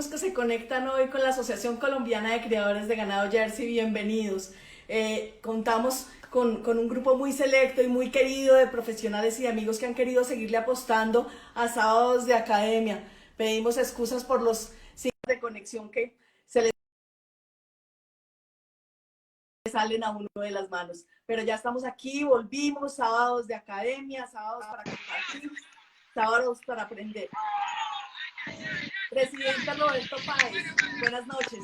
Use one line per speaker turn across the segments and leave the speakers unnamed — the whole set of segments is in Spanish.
amigos que se conectan hoy con la Asociación Colombiana de Criadores de Ganado Jersey, bienvenidos. Contamos con un grupo muy selecto y muy querido de profesionales y amigos que han querido seguirle apostando a sábados de academia. Pedimos excusas por los signos de conexión que se les salen a uno de las manos. Pero ya estamos aquí, volvimos, sábados de academia, sábados para compartir, sábados para aprender. Presidente Roberto Páez, buenas noches.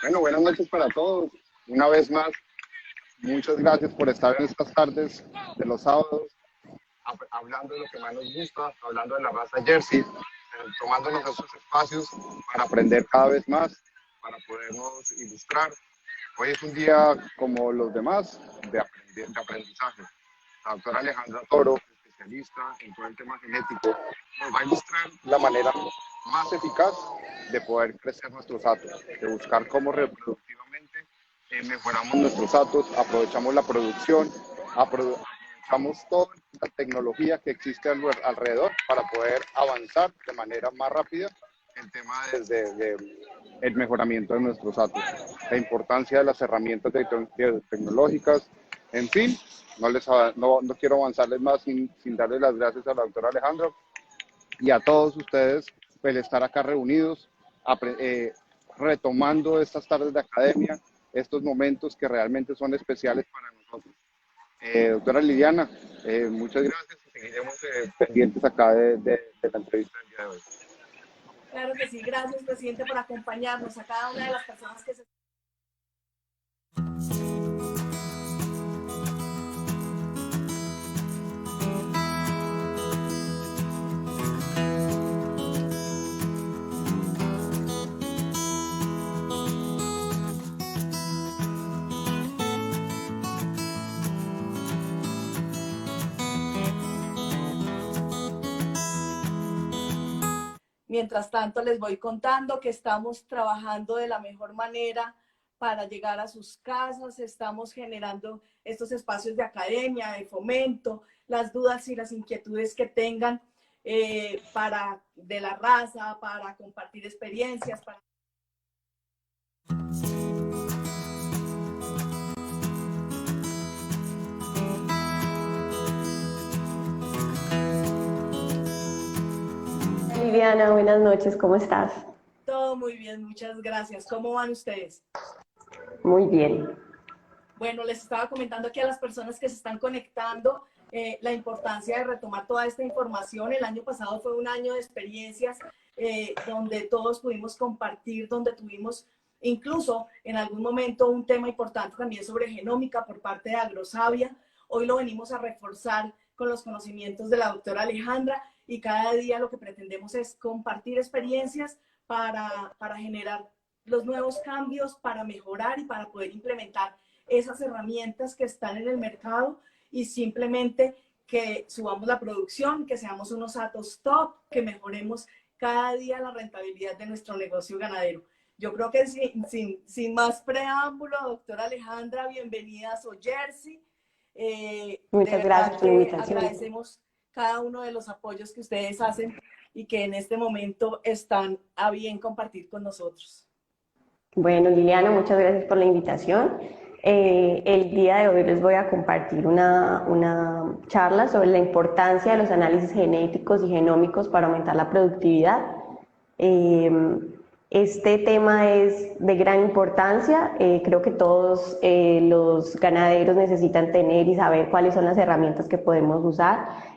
Bueno, buenas noches para todos. Una vez más, muchas gracias por estar en estas tardes de los sábados, hablando de lo que más nos gusta, hablando de la raza Jersey, tomándonos esos espacios para aprender cada vez más, para podernos ilustrar. Hoy es un día como los demás de aprendizaje. La doctora Alejandra Toro, especialista en todo el tema genético, nos va a ilustrar la manera más eficaz de poder crecer nuestros atos, de buscar cómo reproductivamente mejoramos nuestros atos, aprovechamos la producción, aprovechamos toda la tecnología que existe alrededor para poder avanzar de manera más rápida el tema desde el mejoramiento de nuestros atos, la importancia de las herramientas tecnológicas, en fin, no quiero avanzarles más sin darles las gracias a la doctora Alejandra y a todos ustedes por estar acá reunidos, retomando estas tardes de academia, estos momentos que realmente son especiales para nosotros. Doctora Liliana, muchas gracias y seguiremos pendientes acá de la entrevista del día de hoy.
Claro que sí, gracias presidente por acompañarnos, a cada una de las personas que se... Mientras tanto, les voy contando que estamos trabajando de la mejor manera para llegar a sus casas, estamos generando estos espacios de academia, de fomento, las dudas y las inquietudes que tengan de la raza, para compartir experiencias, para...
Liliana, buenas noches, ¿cómo estás?
Todo muy bien, muchas gracias. ¿Cómo van ustedes?
Muy bien.
Bueno, les estaba comentando aquí a las personas que se están conectando la importancia de retomar toda esta información. El año pasado fue un año de experiencias donde todos pudimos compartir, donde tuvimos incluso en algún momento un tema importante también sobre genómica por parte de Agrosavia. Hoy lo venimos a reforzar con los conocimientos de la doctora Alejandra y cada día lo que pretendemos es compartir experiencias para generar los nuevos cambios, para mejorar y para poder implementar esas herramientas que están en el mercado y simplemente que subamos la producción, que seamos unos atos top, que mejoremos cada día la rentabilidad de nuestro negocio ganadero. Yo creo que sin más preámbulo, doctora Alejandra, bienvenida a SoJersey.
Muchas gracias por la invitación.
Agradecemos cada uno de los apoyos que ustedes hacen y que en este momento están a bien compartir con nosotros.
Bueno, Liliana, muchas gracias por la invitación. El día de hoy les voy a compartir una charla sobre la importancia de los análisis genéticos y genómicos para aumentar la productividad. Este tema es de gran importancia. Creo que todos los ganaderos necesitan tener y saber cuáles son las herramientas que podemos usar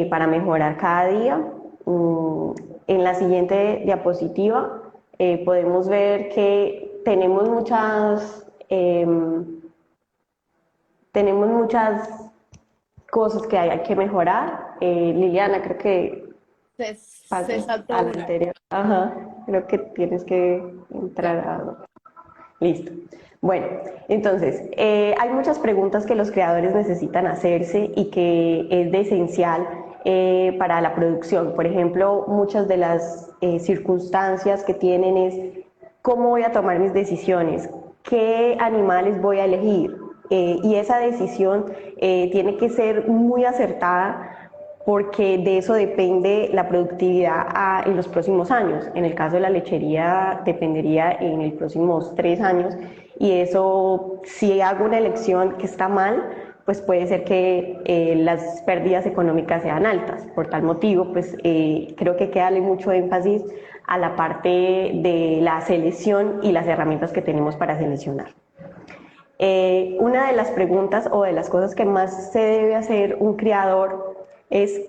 para mejorar cada día. En la siguiente diapositiva podemos ver que tenemos muchas cosas que hay que mejorar. Liliana, creo que
se saltó
al
una.
anterior. Ajá, creo que tienes que entrar a... Listo. Bueno, entonces, hay muchas preguntas que los creadores necesitan hacerse y que es de esencial para la producción. Por ejemplo, muchas de las circunstancias que tienen es cómo voy a tomar mis decisiones, qué animales voy a elegir, y esa decisión tiene que ser muy acertada porque de eso depende la productividad en los próximos años. En el caso de la lechería dependería en los próximos 3 años, y eso, si hago una elección que está mal, pues puede ser que las pérdidas económicas sean altas. Por tal motivo, pues creo que hay que darle mucho énfasis a la parte de la selección y las herramientas que tenemos para seleccionar. Una de las preguntas o de las cosas que más se debe hacer un criador es: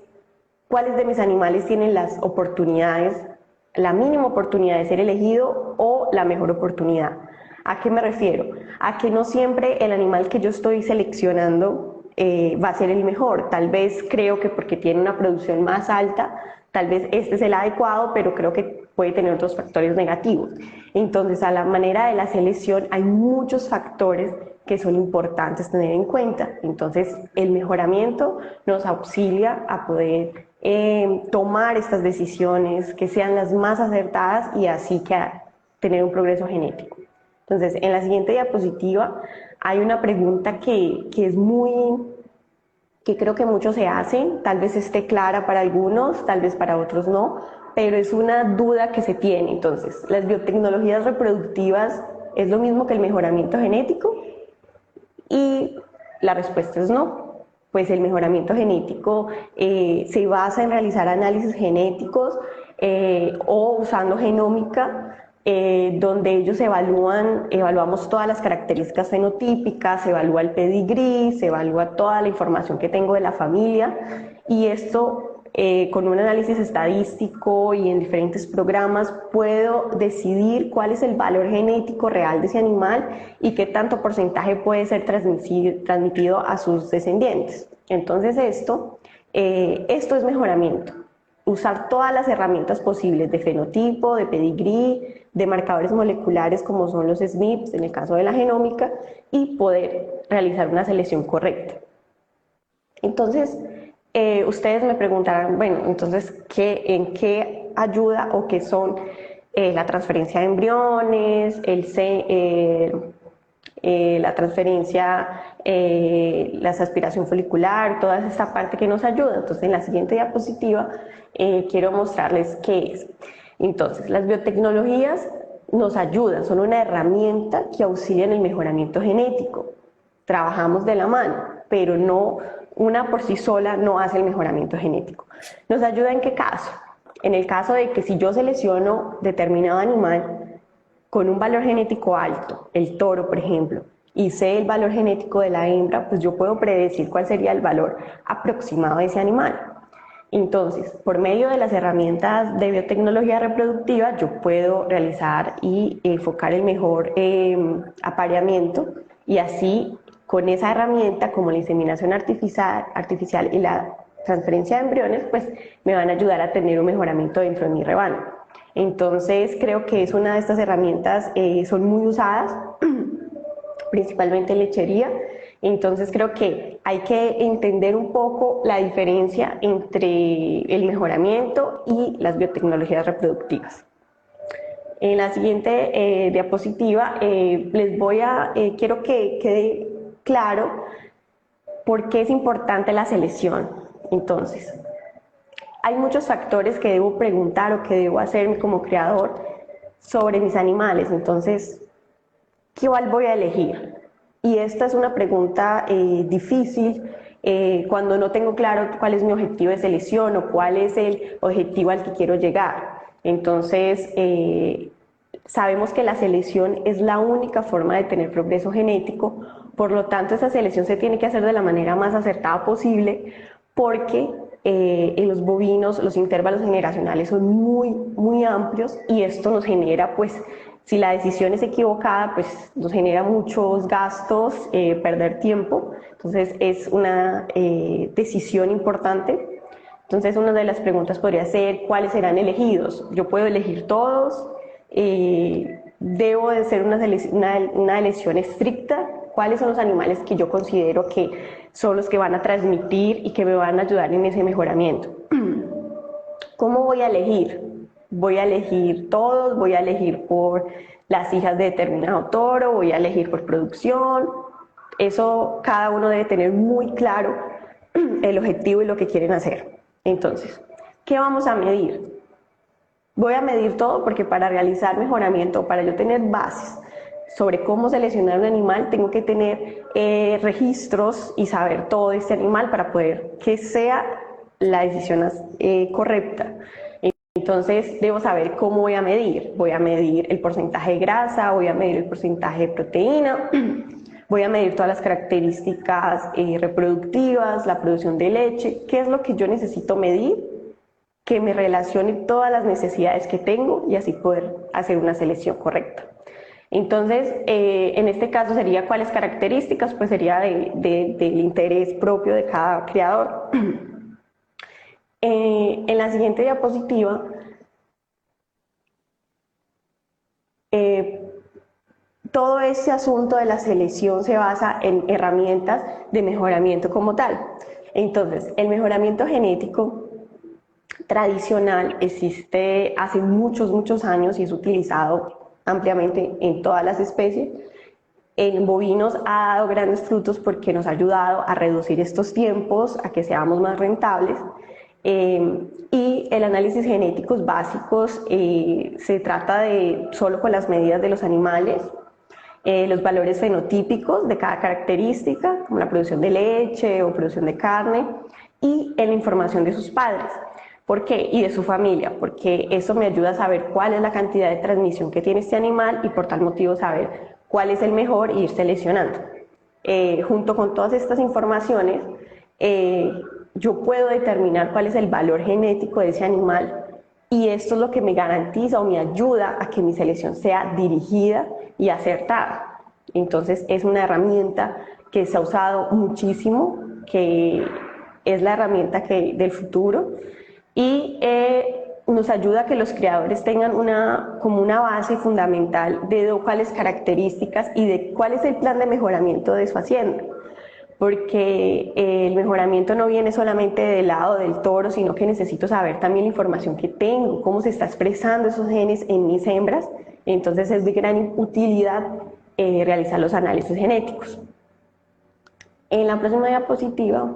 ¿cuáles de mis animales tienen las oportunidades, la mínima oportunidad de ser elegido o la mejor oportunidad? ¿A qué me refiero? A que no siempre el animal que yo estoy seleccionando va a ser el mejor. Tal vez creo que porque tiene una producción más alta, tal vez este es el adecuado, pero creo que puede tener otros factores negativos. Entonces, a la manera de la selección hay muchos factores que son importantes tener en cuenta. Entonces, el mejoramiento nos auxilia a poder tomar estas decisiones que sean las más acertadas y así que tener un progreso genético. Entonces, en la siguiente diapositiva hay una pregunta que creo que muchos se hacen, tal vez esté clara para algunos, tal vez para otros no, pero es una duda que se tiene. Entonces, ¿las biotecnologías reproductivas es lo mismo que el mejoramiento genético? Y la respuesta es no. Pues el mejoramiento genético se basa en realizar análisis genéticos o usando genómica, donde ellos evaluamos todas las características fenotípicas, se evalúa el pedigrí, se evalúa toda la información que tengo de la familia, y esto con un análisis estadístico y en diferentes programas puedo decidir cuál es el valor genético real de ese animal y qué tanto porcentaje puede ser transmitido a sus descendientes. Entonces esto es mejoramiento. Usar todas las herramientas posibles de fenotipo, de pedigrí, de marcadores moleculares como son los SNPs en el caso de la genómica, y poder realizar una selección correcta. Entonces, ustedes me preguntarán, bueno, entonces, ¿en qué ayuda o qué son la transferencia de embriones, la transferencia, la aspiración folicular, toda esta parte que nos ayuda? Entonces, en la siguiente diapositiva quiero mostrarles qué es. Entonces, las biotecnologías nos ayudan, son una herramienta que auxilia en el mejoramiento genético. Trabajamos de la mano, pero no, una por sí sola no hace el mejoramiento genético. ¿Nos ayuda en qué caso? En el caso de que si yo selecciono determinado animal con un valor genético alto, el toro por ejemplo, y sé el valor genético de la hembra, pues yo puedo predecir cuál sería el valor aproximado de ese animal. Entonces, por medio de las herramientas de biotecnología reproductiva, yo puedo realizar y enfocar el mejor apareamiento, y así, con esa herramienta, como la inseminación artificial y la transferencia de embriones, pues me van a ayudar a tener un mejoramiento dentro de mi rebaño. Entonces, creo que es una de estas herramientas, son muy usadas, principalmente en lechería. Entonces creo que hay que entender un poco la diferencia entre el mejoramiento y las biotecnologías reproductivas. En la siguiente diapositiva quiero que quede claro por qué es importante la selección. Entonces, hay muchos factores que debo preguntar o que debo hacer como criador sobre mis animales. Entonces, ¿cuál voy a elegir? Y esta es una pregunta difícil cuando no tengo claro cuál es mi objetivo de selección o cuál es el objetivo al que quiero llegar. Entonces, sabemos que la selección es la única forma de tener progreso genético, por lo tanto esa selección se tiene que hacer de la manera más acertada posible, porque en los bovinos los intervalos generacionales son muy amplios, y esto nos genera, pues, si la decisión es equivocada, pues nos genera muchos gastos, perder tiempo. Entonces es una decisión importante. Entonces una de las preguntas podría ser: ¿cuáles serán elegidos? ¿Yo puedo elegir todos? ¿Debo de ser una elección estricta? ¿Cuáles son los animales que yo considero que son los que van a transmitir y que me van a ayudar en ese mejoramiento? ¿Cómo voy a elegir? ¿Voy a elegir todos? ¿Voy a elegir por las hijas de determinado toro? ¿Voy a elegir por producción? Eso cada uno debe tener muy claro el objetivo y lo que quieren hacer. Entonces, ¿qué vamos a medir? Voy a medir todo porque para realizar mejoramiento, para yo tener bases sobre cómo seleccionar un animal, tengo que tener registros y saber todo de este animal para poder que sea la decisión correcta. Entonces, debo saber cómo voy a medir. Voy a medir el porcentaje de grasa, voy a medir el porcentaje de proteína, voy a medir todas las características reproductivas, la producción de leche, qué es lo que yo necesito medir, que me relacione todas las necesidades que tengo y así poder hacer una selección correcta. Entonces, en este caso sería cuáles características, pues sería del interés propio de cada criador. En la siguiente diapositiva, todo este asunto de la selección se basa en herramientas de mejoramiento como tal. Entonces, el mejoramiento genético tradicional existe hace muchos años y es utilizado ampliamente en todas las especies. En bovinos ha dado grandes frutos porque nos ha ayudado a reducir estos tiempos, a que seamos más rentables. Y el análisis genéticos básicos se trata de solo con las medidas de los animales, los valores fenotípicos de cada característica, como la producción de leche o producción de carne, y la información de sus padres. ¿Por qué? Y de su familia, porque eso me ayuda a saber cuál es la cantidad de transmisión que tiene este animal y por tal motivo saber cuál es el mejor e ir seleccionando. Junto con todas estas informaciones, yo puedo determinar cuál es el valor genético de ese animal y esto es lo que me garantiza o me ayuda a que mi selección sea dirigida y acertada. Entonces es una herramienta que se ha usado muchísimo, que es la herramienta del futuro y nos ayuda a que los criadores tengan como una base fundamental de cuáles características y de cuál es el plan de mejoramiento de su hacienda. Porque el mejoramiento no viene solamente del lado del toro, sino que necesito saber también la información que tengo, cómo se está expresando esos genes en mis hembras. Entonces es de gran utilidad realizar los análisis genéticos. En la próxima diapositiva,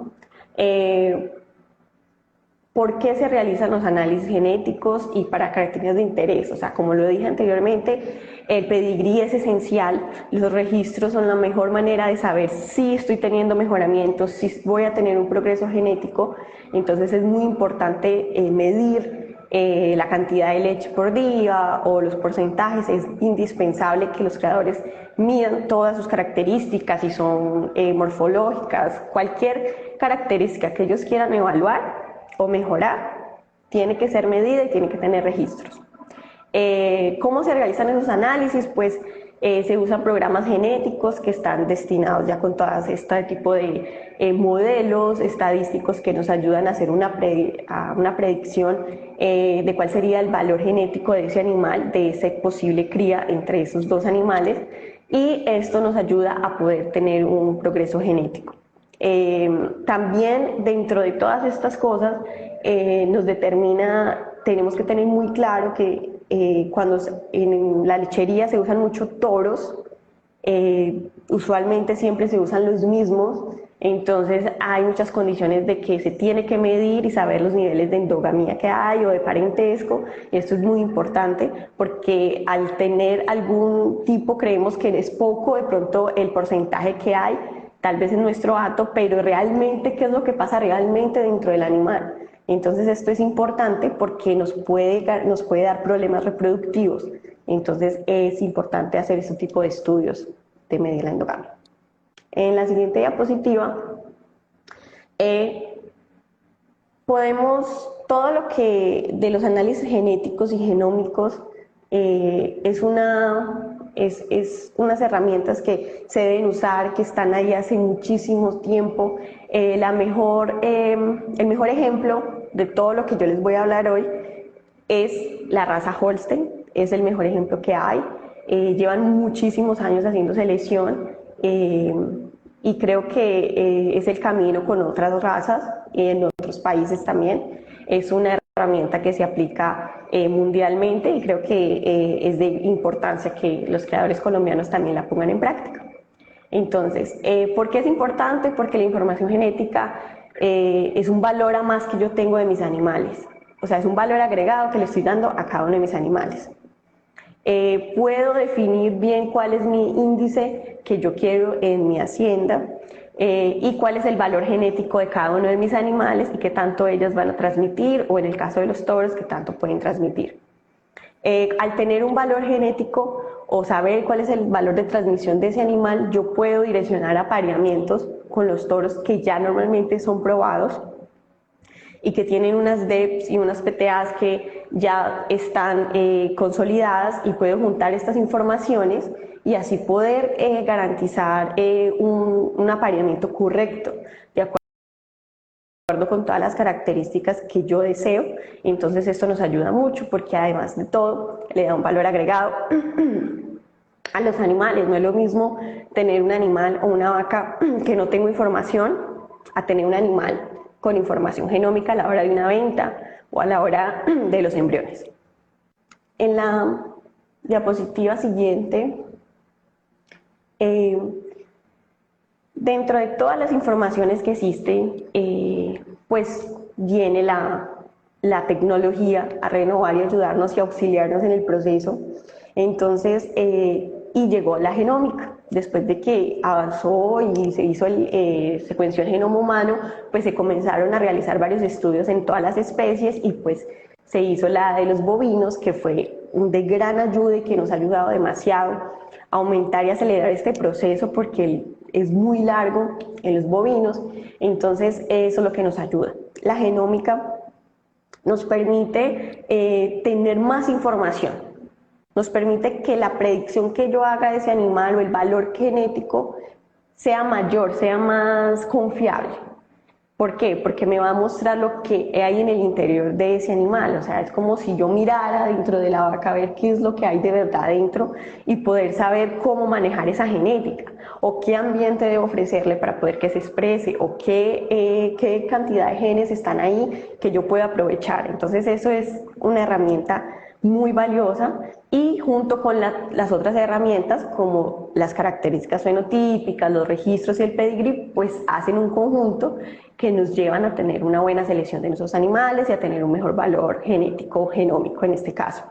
¿por qué se realizan los análisis genéticos y para características de interés? O sea, como lo dije anteriormente, el pedigrí es esencial, los registros son la mejor manera de saber si estoy teniendo mejoramientos, si voy a tener un progreso genético, entonces es muy importante medir la cantidad de leche por día o los porcentajes, es indispensable que los criadores midan todas sus características, si son morfológicas, cualquier característica que ellos quieran evaluar o mejorar, tiene que ser medida y tiene que tener registros. ¿Cómo se realizan esos análisis? Pues se usan programas genéticos que están destinados ya con todo este tipo de modelos estadísticos que nos ayudan a hacer una predicción de cuál sería el valor genético de ese animal, de esa posible cría entre esos dos animales, y esto nos ayuda a poder tener un progreso genético. También dentro de todas estas cosas nos determina, tenemos que tener muy claro que cuando en la lechería se usan mucho toros, usualmente siempre se usan los mismos, entonces hay muchas condiciones de que se tiene que medir y saber los niveles de endogamía que hay o de parentesco, y esto es muy importante porque al tener algún tipo creemos que es poco de pronto el porcentaje que hay, tal vez en nuestro hato, pero realmente qué es lo que pasa realmente dentro del animal. Entonces esto es importante porque nos puede dar problemas reproductivos. Entonces es importante hacer este tipo de estudios de medir la endogamia. En la siguiente diapositiva todo lo que de los análisis genéticos y genómicos es unas herramientas que se deben usar, que están ahí hace muchísimo tiempo. El mejor ejemplo de todo lo que yo les voy a hablar hoy es la raza Holstein, es el mejor ejemplo que hay. Llevan muchísimos años haciendo selección y creo que es el camino con otras razas en otros países también. Es una herramienta que se aplica mundialmente y creo que es de importancia que los creadores colombianos también la pongan en práctica. Entonces, ¿por qué es importante? Porque la información genética es un valor a más que yo tengo de mis animales. O sea, es un valor agregado que le estoy dando a cada uno de mis animales. Puedo definir bien cuál es mi índice que yo quiero en mi hacienda y cuál es el valor genético de cada uno de mis animales y qué tanto ellas van a transmitir, o en el caso de los toros, qué tanto pueden transmitir. Al tener un valor genético o saber cuál es el valor de transmisión de ese animal, yo puedo direccionar apareamientos con los toros que ya normalmente son probados y que tienen unas DEPs y unas PTAs que ya están consolidadas, y puedo juntar estas informaciones y así poder garantizar un apareamiento correcto, de acuerdo con todas las características que yo deseo. Entonces esto nos ayuda mucho porque además de todo le da un valor agregado a los animales. No es lo mismo tener un animal o una vaca que no tengo información a tener un animal con información genómica a la hora de una venta o a la hora de los embriones. En la diapositiva siguiente, dentro de todas las informaciones que existen, pues viene la tecnología a renovar y ayudarnos y auxiliarnos en el proceso. Entonces, y llegó la genómica. Después de que avanzó y se hizo secuenció el genoma humano, pues se comenzaron a realizar varios estudios en todas las especies, y pues se hizo la de los bovinos, que fue de gran ayuda y que nos ha ayudado demasiado a aumentar y acelerar este proceso, porque es muy largo en los bovinos. Entonces eso es lo que nos ayuda. La genómica nos permite tener más información, nos permite que la predicción que yo haga de ese animal o el valor genético sea mayor, sea más confiable. ¿Por qué? Porque me va a mostrar lo que hay en el interior de ese animal. O sea, es como si yo mirara dentro de la vaca a ver qué es lo que hay de verdad dentro y poder saber cómo manejar esa genética, o qué ambiente debo ofrecerle para poder que se exprese, o qué cantidad de genes están ahí que yo pueda aprovechar. Entonces eso es una herramienta muy valiosa, y junto con las otras herramientas como las características fenotípicas, los registros y el pedigrí, pues hacen un conjunto que nos llevan a tener una buena selección de nuestros animales y a tener un mejor valor genético o genómico en este caso.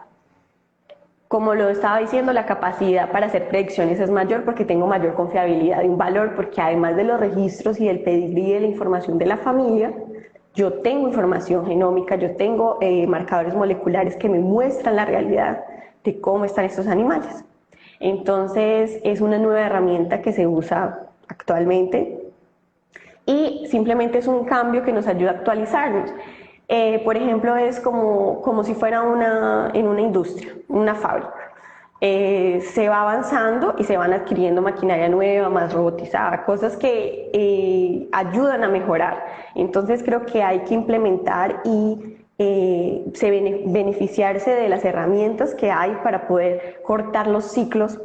Como lo estaba diciendo, la capacidad para hacer predicciones es mayor porque tengo mayor confiabilidad de un valor, porque además de los registros y del pedigrí y de la información de la familia, yo tengo información genómica, yo tengo marcadores moleculares que me muestran la realidad de cómo están estos animales. Entonces es una nueva herramienta que se usa actualmente y simplemente es un cambio que nos ayuda a actualizarnos. Por ejemplo, es como si fuera en una industria, una fábrica. Se va avanzando y se van adquiriendo maquinaria nueva, más robotizada, cosas que ayudan a mejorar. Entonces creo que hay que implementar y beneficiarse de las herramientas que hay para poder cortar los ciclos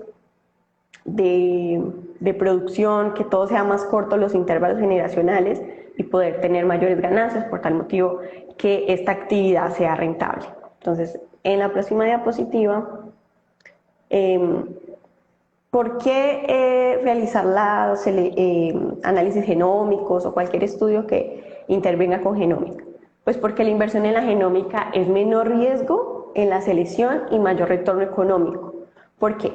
de producción, que todo sea más corto, los intervalos generacionales, y poder tener mayores ganancias, por tal motivo que esta actividad sea rentable. Entonces, en la próxima diapositiva, ¿por qué realizar análisis genómicos o cualquier estudio que intervenga con genómica? Pues porque la inversión en la genómica es menor riesgo en la selección y mayor retorno económico. ¿Por qué?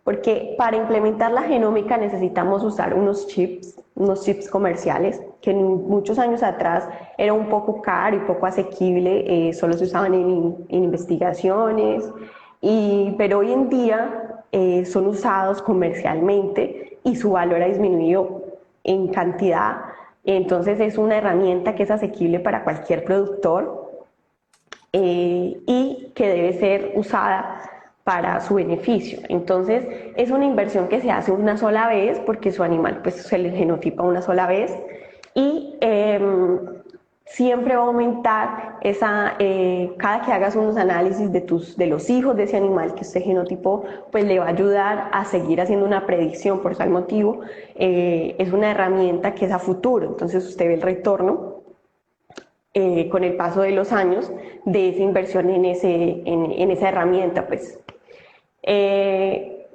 Porque para implementar la genómica necesitamos usar unos chips comerciales que muchos años atrás era un poco caro y poco asequible, solo se usaban en investigaciones, pero hoy en día son usados comercialmente y su valor ha disminuido en cantidad. Entonces es una herramienta que es asequible para cualquier productor y que debe ser usada para su beneficio. Entonces es una inversión que se hace una sola vez porque su animal pues se le genotipa una sola vez, y siempre va a aumentar cada que hagas unos análisis de los hijos de ese animal que usted genotipó, pues le va a ayudar a seguir haciendo una predicción. Por tal motivo es una herramienta que es a futuro. Entonces usted ve el retorno con el paso de los años de esa inversión en esa herramienta, pues.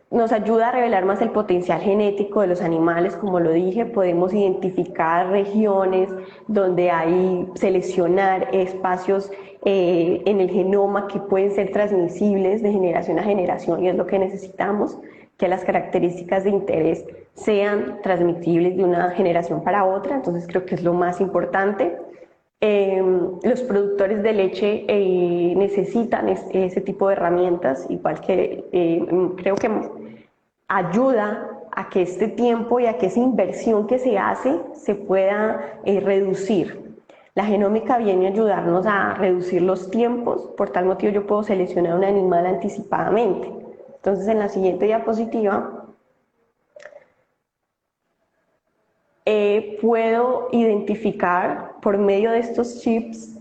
nos ayuda a revelar más el potencial genético de los animales, como lo dije, podemos identificar regiones donde hay, seleccionar espacios en el genoma que pueden ser transmisibles de generación a generación, y es lo que necesitamos, que las características de interés sean transmitibles de una generación para otra. Entonces creo que es lo más importante. Los productores de leche necesitan ese tipo de herramientas, igual que creo que ayuda a que este tiempo y a que esa inversión que se hace se pueda reducir. La genómica viene a ayudarnos a reducir los tiempos, por tal motivo yo puedo seleccionar un animal anticipadamente. Entonces, en la siguiente diapositiva puedo identificar por medio de estos chips,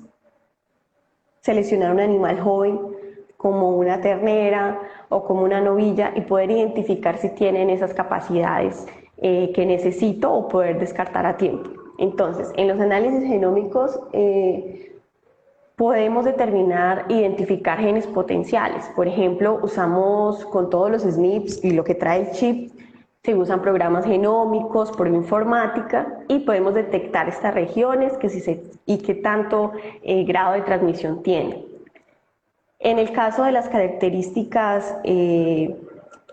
seleccionar un animal joven como una ternera o como una novilla y poder identificar si tienen esas capacidades que necesito o poder descartar a tiempo. Entonces, en los análisis genómicos podemos determinar, identificar genes potenciales. Por ejemplo, usamos con todos los SNPs y lo que trae el chip, se usan programas genómicos por informática y podemos detectar estas regiones y qué tanto grado de transmisión tienen. En el caso de las características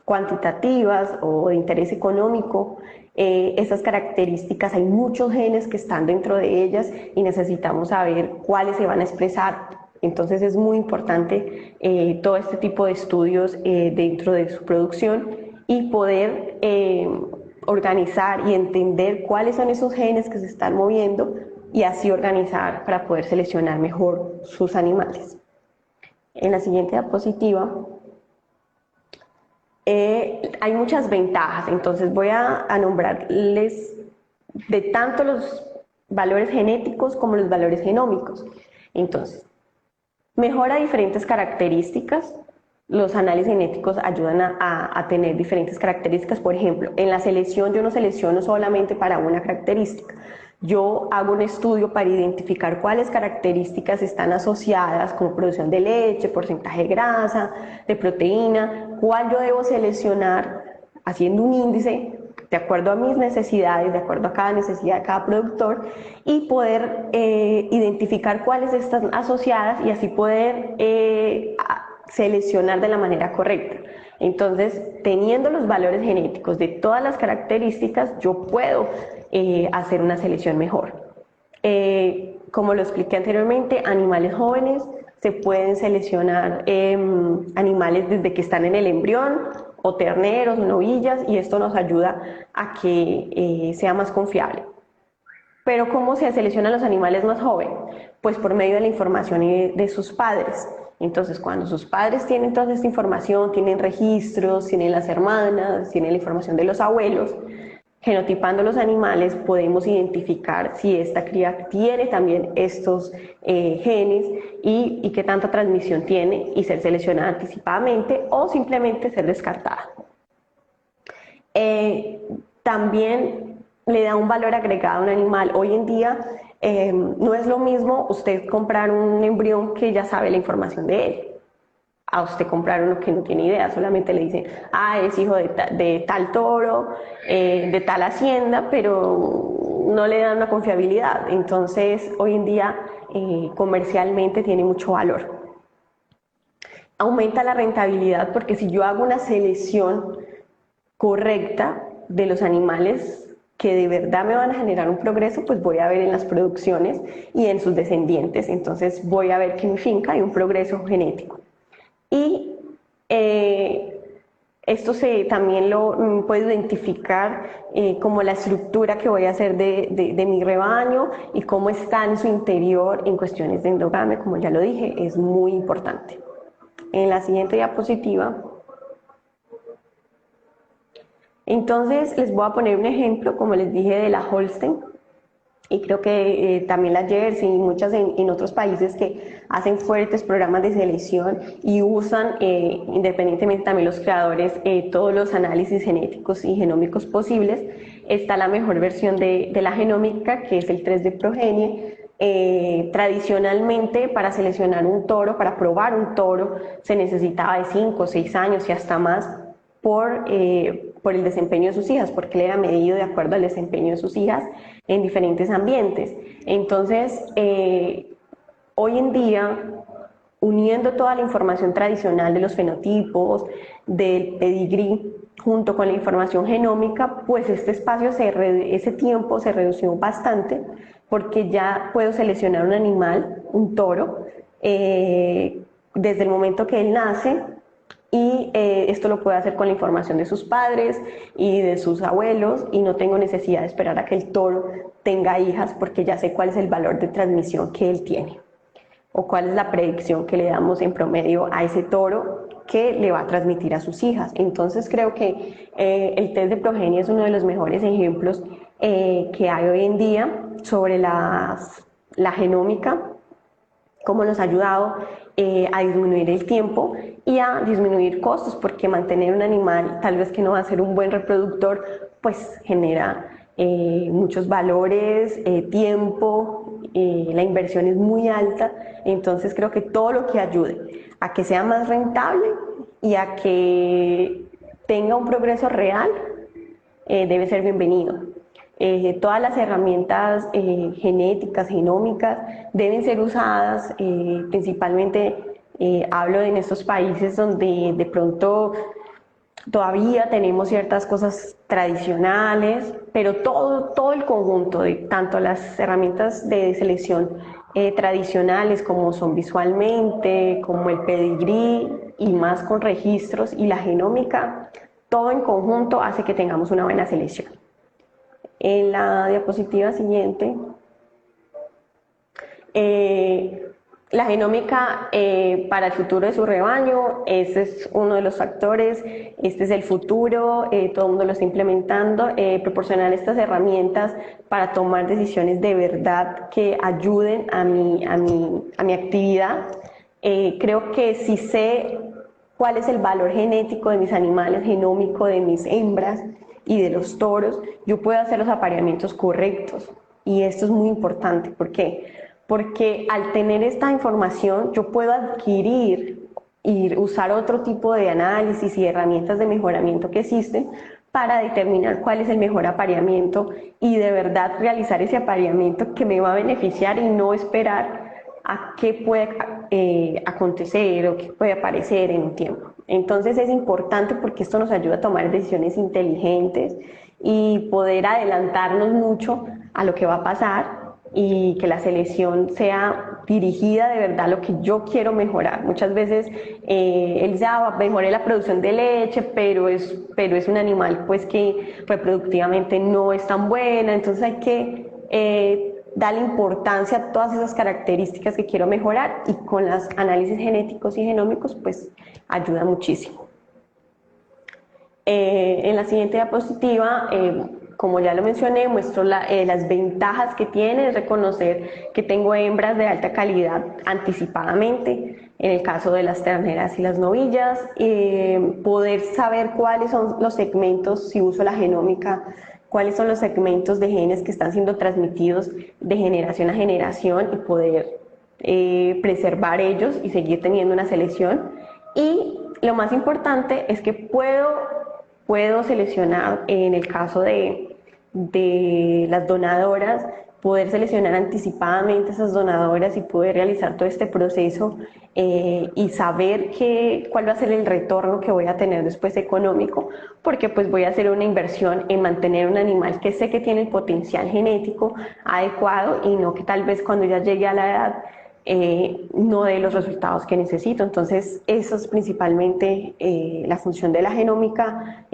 cuantitativas o de interés económico, esas características, hay muchos genes que están dentro de ellas y necesitamos saber cuáles se van a expresar. Entonces es muy importante todo este tipo de estudios dentro de su producción y poder organizar y entender cuáles son esos genes que se están moviendo y así organizar para poder seleccionar mejor sus animales. En la siguiente diapositiva hay muchas ventajas, entonces voy a nombrarles de tanto los valores genéticos como los valores genómicos. Entonces, mejora diferentes características. Los análisis genéticos ayudan a tener diferentes características. Por ejemplo, en la selección yo no selecciono solamente para una característica. Yo hago un estudio para identificar cuáles características están asociadas como producción de leche, porcentaje de grasa, de proteína, cuál yo debo seleccionar haciendo un índice de acuerdo a mis necesidades, de acuerdo a cada necesidad de cada productor y poder identificar cuáles están asociadas y así poder seleccionar de la manera correcta. Entonces, teniendo los valores genéticos de todas las características, yo puedo hacer una selección mejor. Como lo expliqué anteriormente, animales jóvenes se pueden seleccionar animales desde que están en el embrión, o terneros, o novillas, y esto nos ayuda a que sea más confiable. Pero ¿cómo se seleccionan los animales más jóvenes? Pues por medio de la información de sus padres. Entonces, cuando sus padres tienen toda esta información, tienen registros, tienen las hermanas, tienen la información de los abuelos, genotipando los animales podemos identificar si esta cría tiene también estos genes y qué tanta transmisión tiene y ser seleccionada anticipadamente o simplemente ser descartada. También le da un valor agregado a un animal. Hoy en día no es lo mismo usted comprar un embrión que ya sabe la información de él, a usted comprar uno que no tiene idea, solamente le dicen, es hijo de tal toro, de tal hacienda, pero no le dan una confiabilidad. Entonces, hoy en día, comercialmente tiene mucho valor. Aumenta la rentabilidad porque si yo hago una selección correcta de los animales que de verdad me van a generar un progreso, pues voy a ver en las producciones y en sus descendientes. Entonces, voy a ver que en mi finca hay un progreso genético. Y esto también lo puedo identificar como la estructura que voy a hacer de mi rebaño y cómo está en su interior en cuestiones de endogamia, como ya lo dije, es muy importante. En la siguiente diapositiva. Entonces les voy a poner un ejemplo, como les dije, de la Holstein. Y creo que también la Jersey y muchas en otros países que hacen fuertes programas de selección y usan, independientemente también los creadores, todos los análisis genéticos y genómicos posibles. Está la mejor versión de la genómica, que es el 3D Progenie. Tradicionalmente, para seleccionar un toro, para probar un toro, se necesitaba de 5 o 6 años y hasta más. por el desempeño de sus hijas, porque él era medido de acuerdo al desempeño de sus hijas en diferentes ambientes. Entonces, hoy en día, uniendo toda la información tradicional de los fenotipos, del pedigrí, junto con la información genómica, pues este espacio, ese tiempo se redució bastante, porque ya puedo seleccionar un animal, un toro, desde el momento que él nace, y esto lo puedo hacer con la información de sus padres y de sus abuelos, y no tengo necesidad de esperar a que el toro tenga hijas, porque ya sé cuál es el valor de transmisión que él tiene, o cuál es la predicción que le damos en promedio a ese toro que le va a transmitir a sus hijas. Entonces creo que el test de progenie es uno de los mejores ejemplos que hay hoy en día sobre la genómica, cómo nos ha ayudado a disminuir el tiempo y a disminuir costos, porque mantener un animal tal vez que no va a ser un buen reproductor, pues genera muchos valores, tiempo, la inversión es muy alta. Entonces creo que todo lo que ayude a que sea más rentable y a que tenga un progreso real debe ser bienvenido. Todas las herramientas genéticas, genómicas, deben ser usadas, principalmente hablo en estos países donde de pronto todavía tenemos ciertas cosas tradicionales, pero todo el conjunto de tanto las herramientas de selección tradicionales, como son visualmente, como el pedigrí y más con registros, y la genómica, todo en conjunto hace que tengamos una buena selección. En la diapositiva siguiente, la genómica para el futuro de su rebaño, ese es uno de los factores, este es el futuro, todo el mundo lo está implementando, proporcionar estas herramientas para tomar decisiones de verdad que ayuden a mi actividad. Creo que si sé cuál es el valor genético de mis animales, genómico de mis hembras y de los toros, yo puedo hacer los apareamientos correctos. Y esto es muy importante. ¿Por qué? Porque al tener esta información yo puedo adquirir y usar otro tipo de análisis y herramientas de mejoramiento que existen para determinar cuál es el mejor apareamiento y de verdad realizar ese apareamiento que me va a beneficiar y no esperar a qué puede acontecer o qué puede aparecer en un tiempo. Entonces es importante porque esto nos ayuda a tomar decisiones inteligentes y poder adelantarnos mucho a lo que va a pasar, y que la selección sea dirigida de verdad a lo que yo quiero mejorar. Muchas veces él dice, mejoré la producción de leche, pero es un animal pues que reproductivamente no es tan buena, entonces hay que darle importancia a todas esas características que quiero mejorar, y con los análisis genéticos y genómicos pues ayuda muchísimo. En la siguiente diapositiva, como ya lo mencioné, muestro las ventajas que tiene reconocer que tengo hembras de alta calidad anticipadamente, en el caso de las terneras y las novillas, poder saber cuáles son los segmentos, si uso la genómica, cuáles son los segmentos de genes que están siendo transmitidos de generación a generación y poder preservar ellos y seguir teniendo una selección. Y lo más importante es que puedo seleccionar, en el caso de las donadoras, poder seleccionar anticipadamente esas donadoras y poder realizar todo este proceso y saber cuál va a ser el retorno que voy a tener después económico, porque pues voy a hacer una inversión en mantener un animal que sé que tiene el potencial genético adecuado y no que tal vez cuando ya llegue a la edad no dé los resultados que necesito. Entonces eso es principalmente la función de la genómica,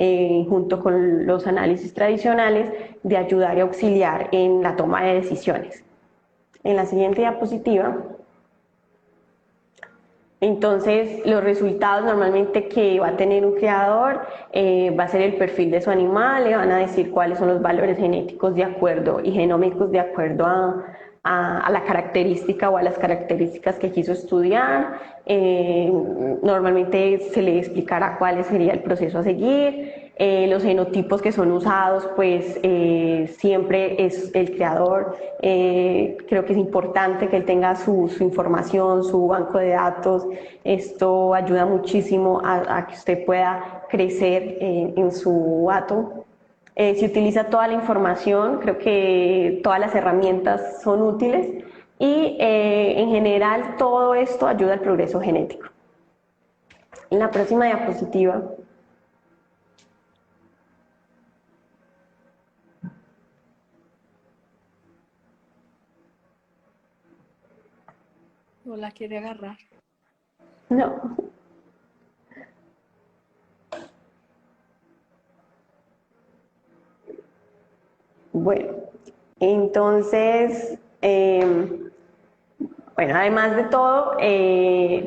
junto con los análisis tradicionales, de ayudar y auxiliar en la toma de decisiones. En la siguiente diapositiva, entonces los resultados normalmente que va a tener un criador va a ser el perfil de su animal, le van a decir cuáles son los valores genéticos de acuerdo y genómicos de acuerdo a la característica o a las características que quiso estudiar. Normalmente se le explicará cuál sería el proceso a seguir, Los genotipos que son usados, pues siempre es el creador. Creo que es importante que él tenga su información, su banco de datos. Esto ayuda muchísimo a que usted pueda crecer en su ato. Se utiliza toda la información, creo que todas las herramientas son útiles y en general todo esto ayuda al progreso genético. En la próxima diapositiva.
No la quiere agarrar.
No. Bueno, entonces, bueno, además de todo,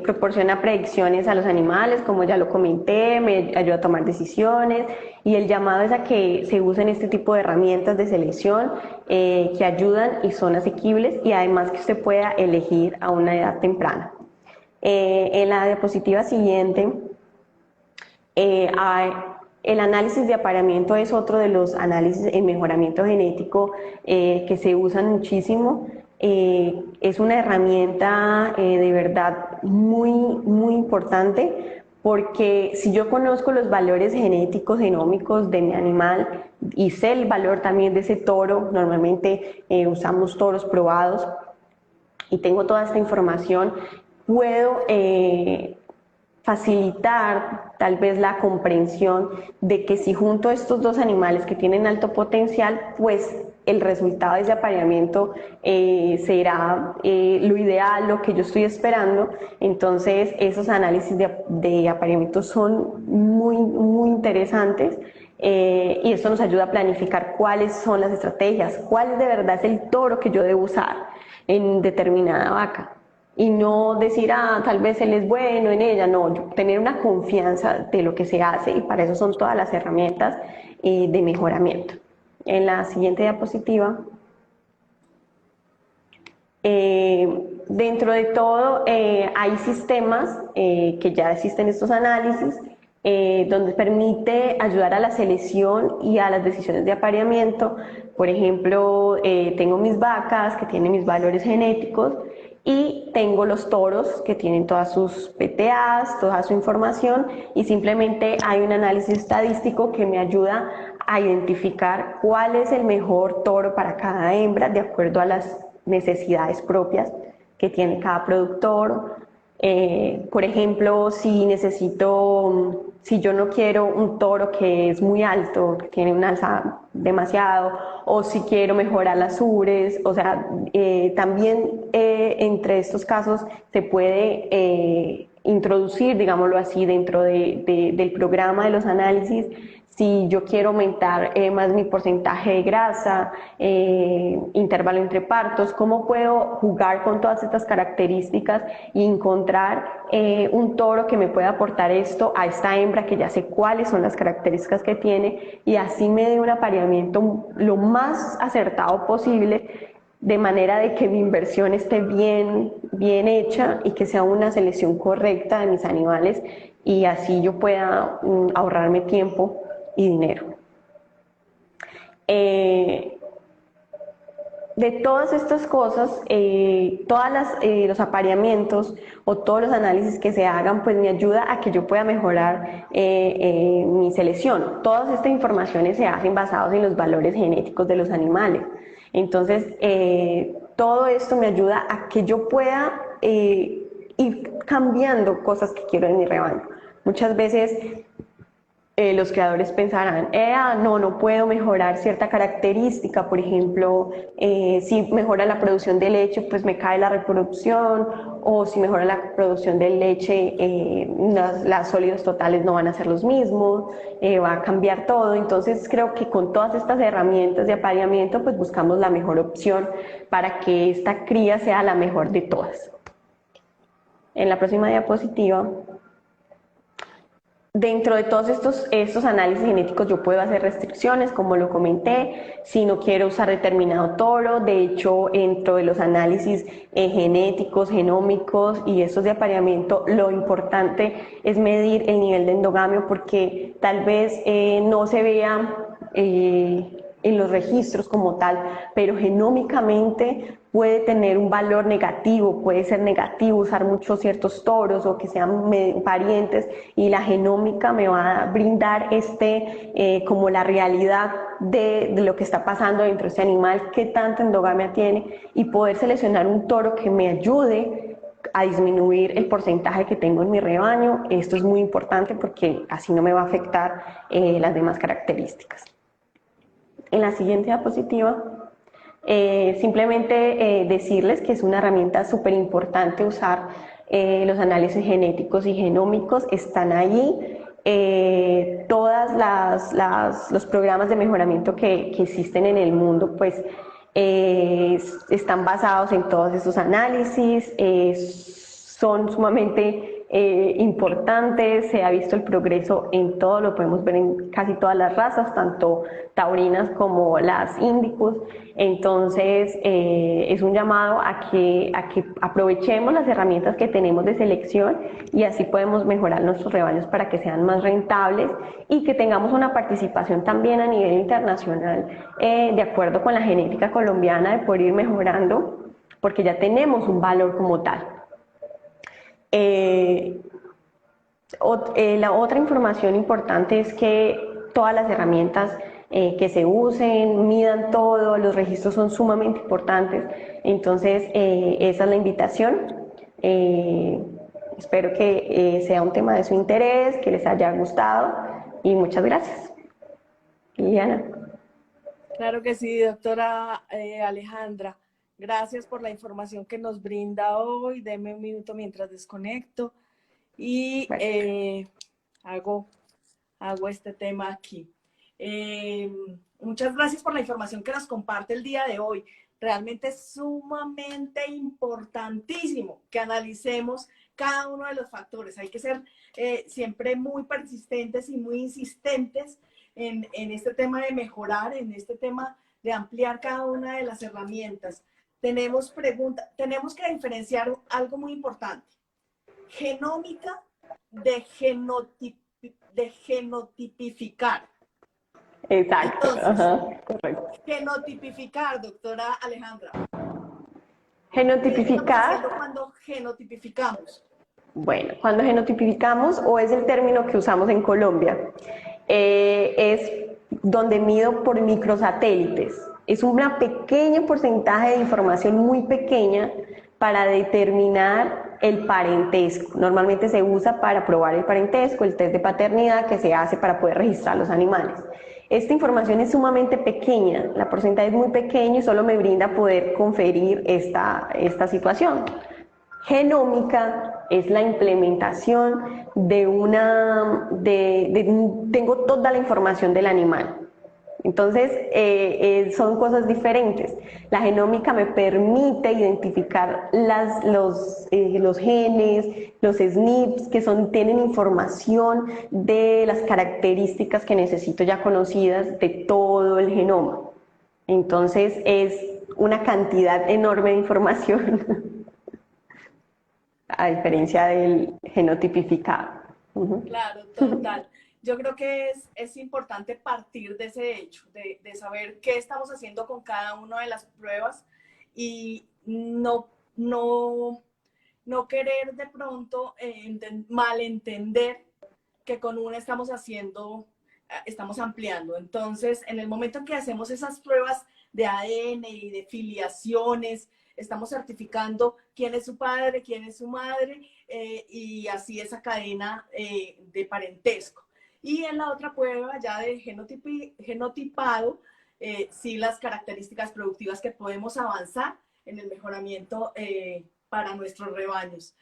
proporciona predicciones a los animales, como ya lo comenté, me ayuda a tomar decisiones y el llamado es a que se usen este tipo de herramientas de selección que ayudan y son asequibles y además que usted pueda elegir a una edad temprana. En la diapositiva siguiente, el análisis de apareamiento es otro de los análisis en mejoramiento genético que se usan muchísimo. Es una herramienta de verdad muy importante porque si yo conozco los valores genéticos, genómicos de mi animal y sé el valor también de ese toro, normalmente usamos toros probados y tengo toda esta información, puedo facilitar tal vez la comprensión de que si junto a estos dos animales que tienen alto potencial, pues el resultado de ese apareamiento será lo ideal, lo que yo estoy esperando. Entonces esos análisis de apareamiento son muy interesantes y esto nos ayuda a planificar cuáles son las estrategias, cuál de verdad es el toro que yo debo usar en determinada vaca. Y no decir, tal vez él es bueno en ella, no, tener una confianza de lo que se hace y para eso son todas las herramientas de mejoramiento. En la siguiente diapositiva, dentro de todo hay sistemas que ya existen estos análisis donde permite ayudar a la selección y a las decisiones de apareamiento. Por ejemplo, tengo mis vacas que tienen mis valores genéticos y tengo los toros que tienen todas sus PTAs, toda su información y simplemente hay un análisis estadístico que me ayuda a identificar cuál es el mejor toro para cada hembra de acuerdo a las necesidades propias que tiene cada productor. Por ejemplo, si yo no quiero un toro que es muy alto, que tiene una alza demasiado, o si quiero mejorar las ubres, o sea, también entre estos casos se puede introducir, digámoslo así, dentro del programa de los análisis, si yo quiero aumentar más mi porcentaje de grasa, intervalo entre partos, cómo puedo jugar con todas estas características y encontrar un toro que me pueda aportar esto a esta hembra que ya sé cuáles son las características que tiene y así me dé un apareamiento lo más acertado posible de manera de que mi inversión esté bien hecha y que sea una selección correcta de mis animales y así yo pueda ahorrarme tiempo y dinero. De todas estas cosas, los apareamientos o todos los análisis que se hagan, pues me ayuda a que yo pueda mejorar mi selección. Todas estas informaciones se hacen basadas en los valores genéticos de los animales. Entonces, todo esto me ayuda a que yo pueda ir cambiando cosas que quiero en mi rebaño. Muchas veces los creadores pensarán, no puedo mejorar cierta característica, por ejemplo, si mejora la producción de leche, pues me cae la reproducción, o si mejora la producción de leche, los sólidos totales no van a ser los mismos, va a cambiar todo. Entonces creo que con todas estas herramientas de apareamiento, pues buscamos la mejor opción para que esta cría sea la mejor de todas. En la próxima diapositiva Dentro de todos estos análisis genéticos yo puedo hacer restricciones, como lo comenté, si no quiero usar determinado toro. De hecho, dentro de los análisis genéticos, genómicos y estos de apareamiento, lo importante es medir el nivel de endogamio, porque tal vez no se vea en los registros como tal, pero genómicamente puede tener un valor negativo, puede ser negativo usar muchos ciertos toros o que sean parientes, y la genómica me va a brindar como la realidad de lo que está pasando dentro de este animal, qué tanta endogamia tiene, y poder seleccionar un toro que me ayude a disminuir el porcentaje que tengo en mi rebaño. Esto es muy importante porque así no me va a afectar las demás características. En la siguiente diapositiva, simplemente decirles que es una herramienta súper importante usar los análisis genéticos y genómicos. Están allí los programas de mejoramiento que existen en el mundo, pues están basados en todos estos análisis, son sumamente importantes. Se ha visto el progreso en todo, lo podemos ver en casi todas las razas, tanto taurinas como las índicos. Entonces es un llamado a que aprovechemos las herramientas que tenemos de selección, y así podemos mejorar nuestros rebaños para que sean más rentables y que tengamos una participación también a nivel internacional, de acuerdo con la genética colombiana, de poder ir mejorando, porque ya tenemos un valor como tal. La otra información importante es que todas las herramientas que se usen, midan todo, los registros son sumamente importantes. Entonces, esa es la invitación. Espero que sea un tema de su interés, que les haya gustado, y muchas gracias. Liliana.
Claro que sí, doctora Alejandra. Gracias por la información que nos brinda hoy. Deme un minuto mientras desconecto y hago este tema aquí. Muchas gracias por la información que nos comparte el día de hoy. Realmente es sumamente importantísimo que analicemos cada uno de los factores. Hay que ser siempre muy persistentes y muy insistentes en este tema de mejorar, en este tema de ampliar cada una de las herramientas. Tenemos que diferenciar algo muy importante: genómica de genotipificar.
Exacto.
Entonces,
correcto.
Genotipificar, doctora Alejandra.
Genotipificar.
¿Qué estamos haciendo cuando genotipificamos?
Bueno, cuando genotipificamos, o es el término que usamos en Colombia, es donde mido por microsatélites. Es un pequeño porcentaje de información muy pequeña para determinar el parentesco. Normalmente se usa para probar el parentesco, el test de paternidad que se hace para poder registrar los animales. Esta información es sumamente pequeña, la porcentaje es muy pequeño y solo me brinda poder conferir esta situación. Genómica es la implementación tengo toda la información del animal. Entonces, son cosas diferentes. La genómica me permite identificar los genes, los SNPs, que tienen información de las características que necesito ya conocidas de todo el genoma. Entonces, es una cantidad enorme de información, a diferencia del genotipificado.
Claro, total. Yo creo que es importante partir de ese hecho, de saber qué estamos haciendo con cada una de las pruebas, y no querer de pronto malentender que con una estamos ampliando. Entonces, en el momento en que hacemos esas pruebas de ADN y de filiaciones, estamos certificando quién es su padre, quién es su madre, y así esa cadena de parentesco. Y en la otra prueba ya de genotipado, sí, las características productivas que podemos avanzar en el mejoramiento para nuestros rebaños.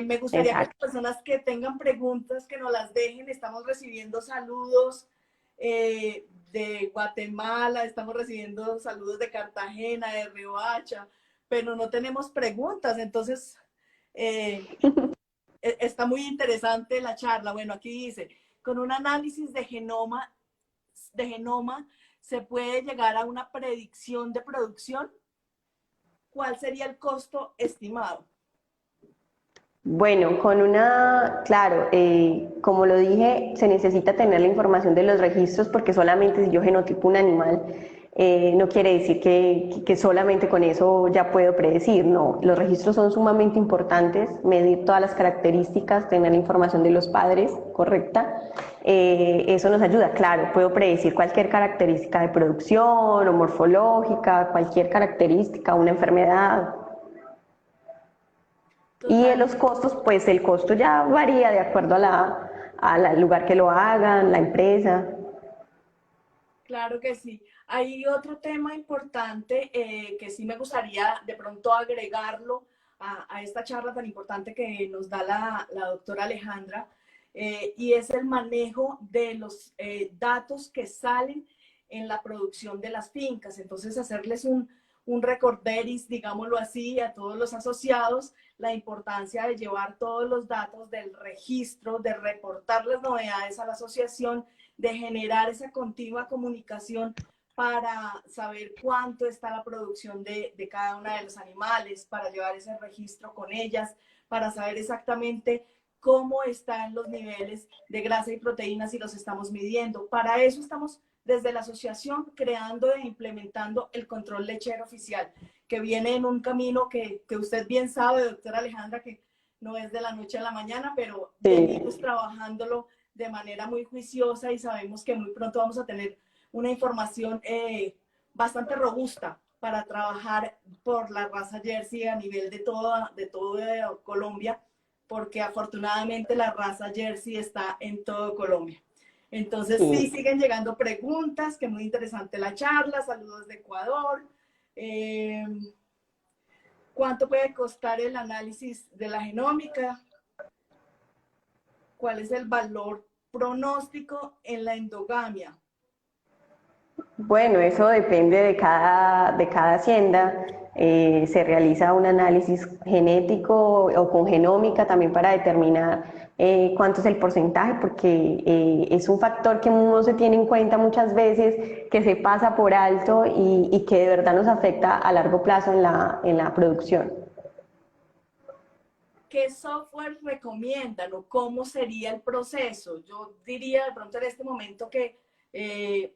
Me gustaría que las personas que tengan preguntas, que nos las dejen. Estamos recibiendo saludos de Guatemala, estamos recibiendo saludos de Cartagena, de Riohacha, pero no tenemos preguntas. Entonces, está muy interesante la charla. Bueno, aquí dice, con un análisis de genoma se puede llegar a una predicción de producción. ¿Cuál sería el costo estimado?
Bueno, claro, como lo dije, se necesita tener la información de los registros porque solamente si yo genotipo un animal, no quiere decir que solamente con eso ya puedo predecir, no, los registros son sumamente importantes, medir todas las características, tener la información de los padres correcta, eso nos ayuda, claro, puedo predecir cualquier característica de producción o morfológica, cualquier característica, una enfermedad. Y
Total.
los costos, pues el costo ya varía de acuerdo al lugar que lo hagan, la empresa.
Claro que sí. Hay otro tema importante que sí me gustaría de pronto agregarlo a esta charla tan importante que nos da la doctora Alejandra, y es el manejo de los datos que salen en la producción de las fincas. Entonces, hacerles un recorderis, digámoslo así, a todos los asociados, la importancia de llevar todos los datos del registro, de reportar las novedades a la asociación, de generar esa continua comunicación para saber cuánto está la producción de cada una de los animales, para llevar ese registro con ellas, para saber exactamente cómo están los niveles de grasa y proteínas si los estamos midiendo. Para eso estamos desde la asociación creando e implementando el control lechero oficial, que viene en un camino que usted bien sabe, doctora Alejandra, que no es de la noche a la mañana, pero venimos trabajándolo de manera muy juiciosa y sabemos que muy pronto vamos a tener una información bastante robusta para trabajar por la raza Jersey a nivel de todo Colombia, porque afortunadamente la raza Jersey está en todo Colombia. Entonces sí, siguen llegando preguntas, que muy interesante la charla, saludos de Ecuador. ¿Cuánto puede costar el análisis de la genómica? ¿Cuál es el valor pronóstico en la endogamia?
Bueno, eso depende de cada hacienda. Se realiza un análisis genético o con genómica también para determinar cuánto es el porcentaje, porque es un factor que no se tiene en cuenta muchas veces, que se pasa por alto y que de verdad nos afecta a largo plazo en la producción.
¿Qué software recomiendan o cómo sería el proceso? Yo diría de pronto en este momento que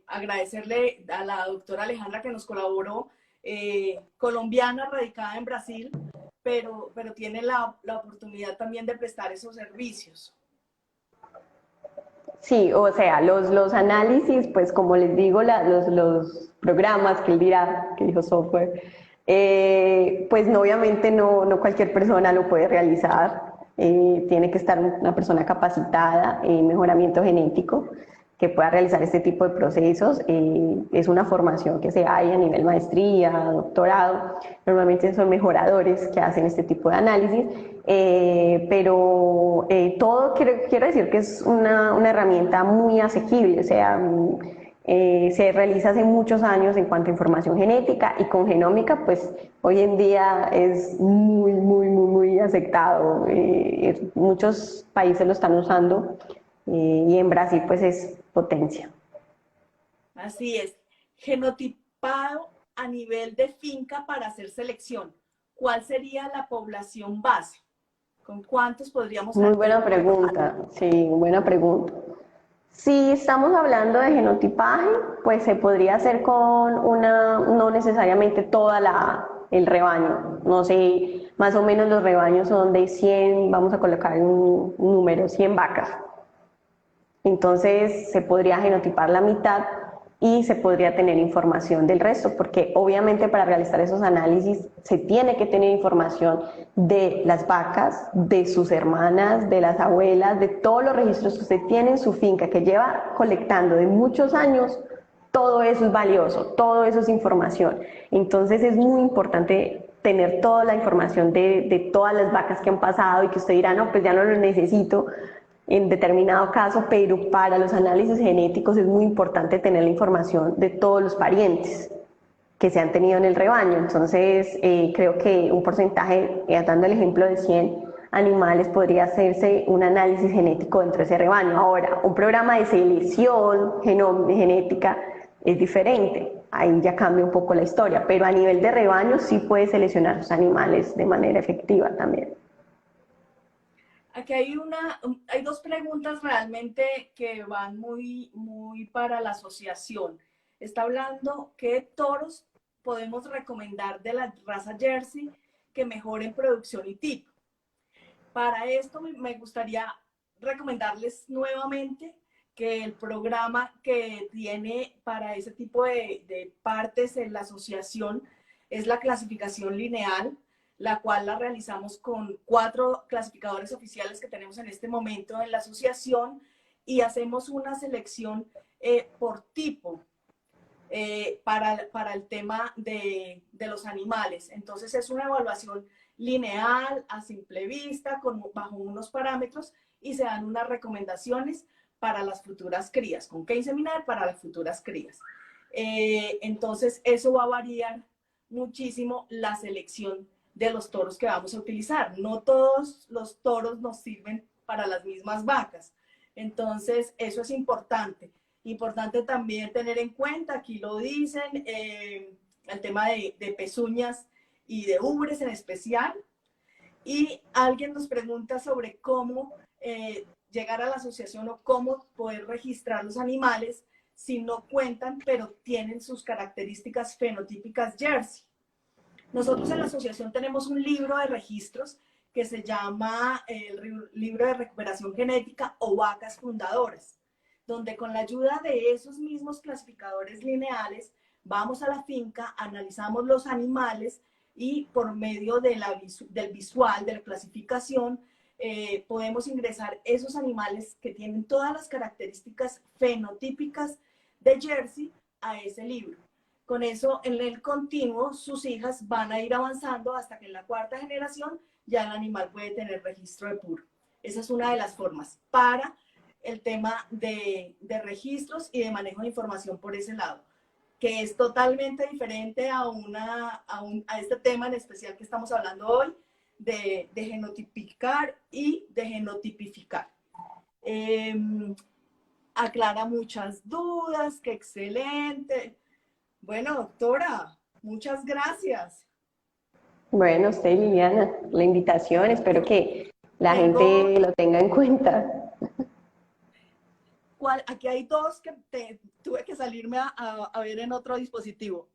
agradecerle a la doctora Alejandra que nos colaboró, colombiana radicada en Brasil, pero tiene la oportunidad también de prestar esos servicios.
Sí, o sea, los análisis, pues como les digo, los programas que él dirá, que dijo software, pues no, obviamente no cualquier persona lo puede realizar, tiene que estar una persona capacitada en mejoramiento genético que pueda realizar este tipo de procesos. Es una formación que se hay a nivel maestría, doctorado, normalmente son mejoradores que hacen este tipo de análisis, pero todo quiero decir que es una herramienta muy asequible, o sea, se realiza hace muchos años en cuanto a información genética, y con genómica pues hoy en día es muy aceptado, muchos países lo están usando, y en Brasil pues es potencia.
Así es. Genotipado a nivel de finca para hacer selección. ¿Cuál sería la población base? ¿Con cuántos podríamos
Muy buena pregunta, sí, buena pregunta. Si estamos hablando de genotipaje, pues se podría hacer con no necesariamente el rebaño, no sé, más o menos los rebaños son de 100, vamos a colocar un número, 100 vacas. Entonces se podría genotipar la mitad y se podría tener información del resto, porque obviamente para realizar esos análisis se tiene que tener información de las vacas, de sus hermanas, de las abuelas, de todos los registros que usted tiene en su finca, que lleva colectando de muchos años. Todo eso es valioso, todo eso es información. Entonces es muy importante tener toda la información de todas las vacas que han pasado, y que usted dirá, no, pues ya no lo necesito en determinado caso, pero para los análisis genéticos es muy importante tener la información de todos los parientes que se han tenido en el rebaño. Entonces creo que un porcentaje, dando el ejemplo de 100, animales podría hacerse un análisis genético dentro de ese rebaño. Ahora, un programa de selección genética es diferente, ahí ya cambia un poco la historia, pero a nivel de rebaño sí puede seleccionar los animales de manera efectiva también.
Aquí hay dos preguntas realmente que van muy para la asociación. Está hablando qué toros podemos recomendar de la raza Jersey que mejoren producción y tipo. Para esto me gustaría recomendarles nuevamente que el programa que tiene para ese tipo de partes en la asociación es la clasificación lineal, la cual la realizamos con 4 clasificadores oficiales que tenemos en este momento en la asociación y hacemos una selección por tipo para el tema de los animales. Entonces es una evaluación lineal, a simple vista, bajo unos parámetros y se dan unas recomendaciones para las futuras crías, con qué inseminar para las futuras crías. Entonces eso va a variar muchísimo la selección de los toros que vamos a utilizar. No todos los toros nos sirven para las mismas vacas. Entonces eso es importante. Importante también tener en cuenta, aquí lo dicen, el tema de pezuñas y de ubres en especial. Y alguien nos pregunta sobre cómo llegar a la asociación o cómo poder registrar los animales si no cuentan, pero tienen sus características fenotípicas Jersey. Nosotros en la asociación tenemos un libro de registros que se llama el libro de recuperación genética o vacas fundadoras, donde con la ayuda de esos mismos clasificadores lineales vamos a la finca, analizamos los animales y por medio de del visual, de la clasificación, podemos ingresar esos animales que tienen todas las características fenotípicas de Jersey a ese libro. Con eso, en el continuo, sus hijas van a ir avanzando hasta que en la 4ª generación ya el animal puede tener registro de puro. Esa es una de las formas para el tema de registros y de manejo de información por ese lado, que es totalmente diferente a este tema en especial que estamos hablando hoy, de genotipicar y de genotipificar. Aclara muchas dudas, qué excelente. Bueno, doctora, muchas gracias.
Bueno, usted, Liliana, la invitación, espero que la gente lo tenga en cuenta.
Aquí hay 2 que tuve que salirme a ver en otro dispositivo.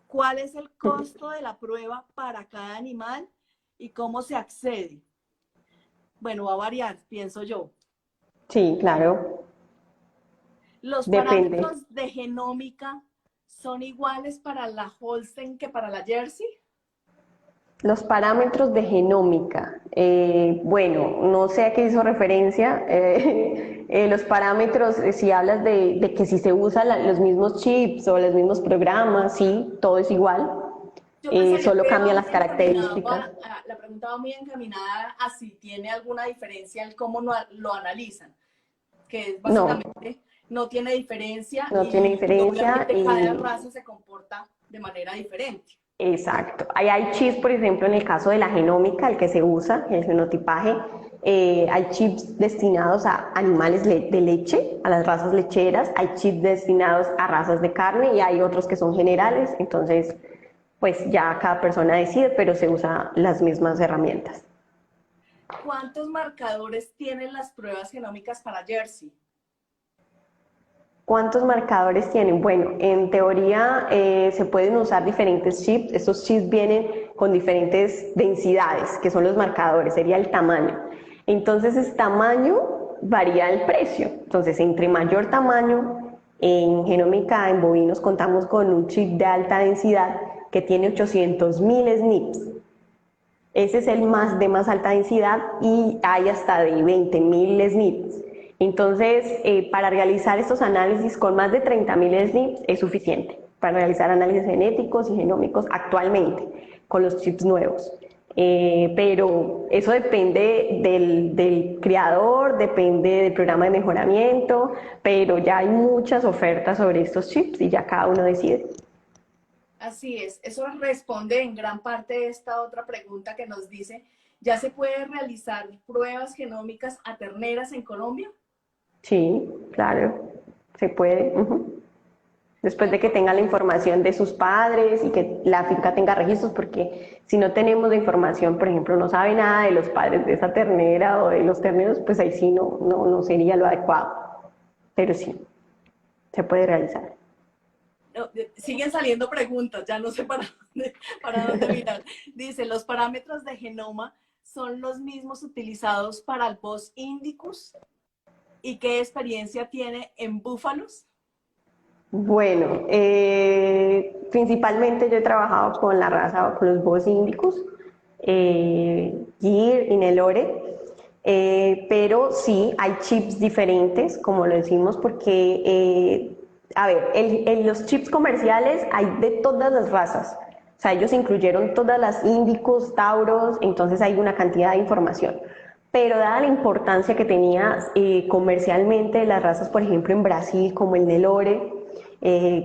¿Cuál es el costo de la prueba para cada animal y cómo se accede? Bueno, va a variar, pienso yo.
Sí, claro.
¿Los
Depende.
parámetros de genómica son iguales para la Holstein que para la Jersey?
Los parámetros de genómica. Bueno, no sé a qué hizo referencia. Los parámetros, si hablas de que si se usan los mismos chips o los mismos programas, sí, todo es igual. Solo cambian las características.
La pregunta va muy encaminada a si tiene alguna diferencia en cómo lo analizan, que es básicamente no tiene diferencia.
No tiene diferencia.
Y cada raza se comporta de manera diferente.
Exacto. Hay chips, por ejemplo, en el caso de la genómica, el que se usa, el fenotipaje, hay chips destinados a animales de leche, a las razas lecheras, hay chips destinados a razas de carne y hay otros que son generales, entonces pues ya cada persona decide, pero se usan las mismas herramientas.
¿Cuántos marcadores tienen las pruebas genómicas para Jersey?
¿Cuántos marcadores tienen? Bueno, en teoría se pueden usar diferentes chips. Estos chips vienen con diferentes densidades, que son los marcadores, sería el tamaño. Entonces, ese tamaño varía el precio. Entonces, entre mayor tamaño, en genómica, en bovinos, contamos con un chip de alta densidad que tiene 800.000 SNPs. Ese es el de más alta densidad y hay hasta de 20.000 SNPs. Entonces, para realizar estos análisis con más de 30.000 SNPs es suficiente para realizar análisis genéticos y genómicos actualmente con los chips nuevos. Pero eso depende del criador, depende del programa de mejoramiento, pero ya hay muchas ofertas sobre estos chips y ya cada uno decide.
Así es, eso responde en gran parte esta otra pregunta que nos dice, ¿Ya se puede realizar pruebas genómicas a terneras en Colombia?
Sí, claro, se puede. Después de que tenga la información de sus padres y que la finca tenga registros, porque si no tenemos la información, por ejemplo, no sabe nada de los padres de esa ternera o de los terneros, pues ahí sí no sería lo adecuado. Pero sí, se puede realizar.
No, siguen saliendo preguntas, ya no sé para dónde mirar. Dice, ¿los parámetros de genoma son los mismos utilizados para el Bos indicus? ¿Y qué experiencia tiene en búfalos?
Bueno, principalmente yo he trabajado con la raza, con los Bos indicus, Gyr y Nelore, pero sí hay chips diferentes, como lo decimos, porque, a ver, en los chips comerciales hay de todas las razas. O sea, ellos incluyeron todas las índicos, tauros, entonces hay una cantidad de información. Pero dada la importancia que tenía comercialmente las razas, por ejemplo, en Brasil, como el Nelore,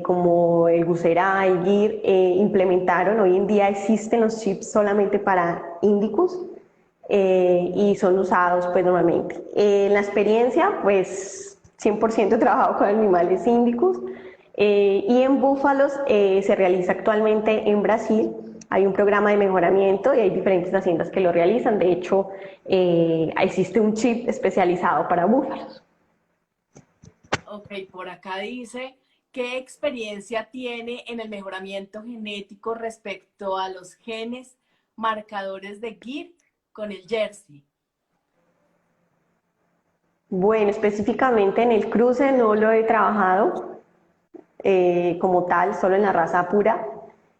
como el Gusera, el Gyr, implementaron, hoy en día existen los chips solamente para índicos y son usados pues normalmente. En la experiencia, pues 100% he trabajado con animales índicos y en búfalos se realiza actualmente en Brasil. Hay un programa de mejoramiento y hay diferentes haciendas que lo realizan. De hecho, existe un chip especializado para búfalos.
Ok, por acá dice, ¿qué experiencia tiene en el mejoramiento genético respecto a los genes marcadores de Gyr con el Jersey?
Bueno, específicamente en el cruce no lo he trabajado como tal, solo en la raza pura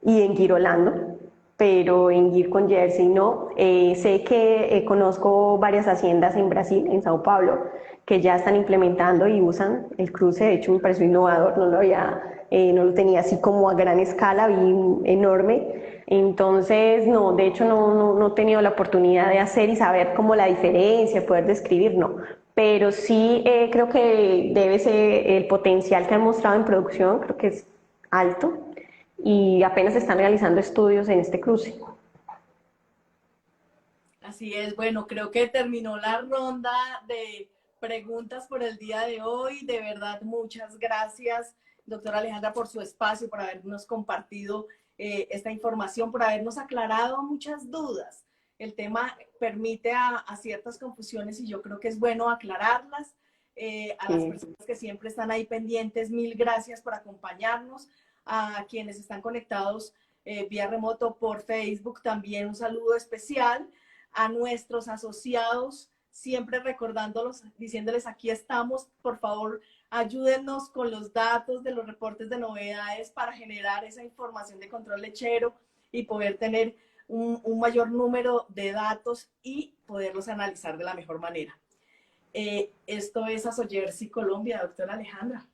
y en Gyr Holando, pero en Gyr con Jersey no. Sé que conozco varias haciendas en Brasil, en Sao Paulo, que ya están implementando y usan el cruce. De hecho, me pareció innovador, no lo tenía así como a gran escala, vi enorme. Entonces, no, de hecho no he tenido la oportunidad de hacer y saber cómo la diferencia, poder describir, no. Pero sí creo que debe ser el potencial que han mostrado en producción, creo que es alto y apenas se están realizando estudios en este cruce.
Así es, bueno, creo que terminó la ronda de preguntas por el día de hoy. De verdad, muchas gracias, doctora Alejandra, por su espacio, por habernos compartido esta información, por habernos aclarado muchas dudas. El tema permite a ciertas confusiones y yo creo que es bueno aclararlas. A las personas que siempre están ahí pendientes, mil gracias por acompañarnos. A quienes están conectados vía remoto por Facebook, también un saludo especial. A nuestros asociados, siempre recordándolos, diciéndoles aquí estamos, por favor, ayúdennos con los datos de los reportes de novedades para generar esa información de control lechero y poder tener un mayor número de datos y poderlos analizar de la mejor manera. Esto es AsoJersey Colombia, doctora Alejandra.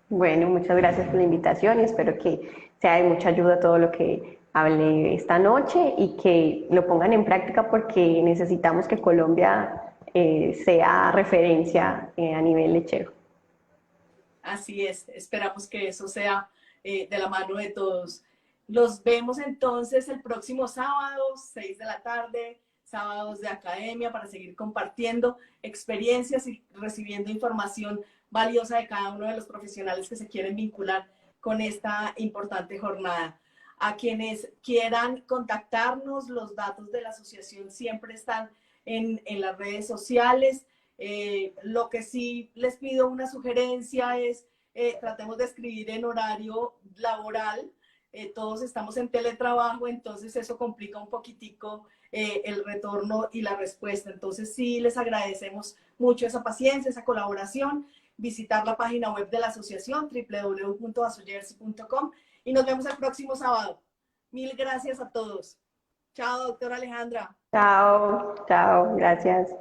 Bueno, muchas gracias por la invitación y espero que sea de mucha ayuda todo lo que hablé esta noche y que lo pongan en práctica porque necesitamos que Colombia sea referencia a nivel lechero.
Así es, esperamos que eso sea de la mano de todos. Los vemos entonces el próximo sábado, 6 de la tarde, sábados de academia, para seguir compartiendo experiencias y recibiendo información valiosa de cada uno de los profesionales que se quieren vincular con esta importante jornada. A quienes quieran contactarnos, los datos de la asociación siempre están en las redes sociales. Lo que sí les pido una sugerencia es tratemos de escribir en horario laboral. Todos estamos en teletrabajo, entonces eso complica un poquitico el retorno y la respuesta. Entonces sí les agradecemos mucho esa paciencia, esa colaboración. Visitar la página web de la asociación www.asojersey.com y nos vemos el próximo sábado. Mil gracias a todos. Chao, doctora Alejandra.
Chao, chao, gracias.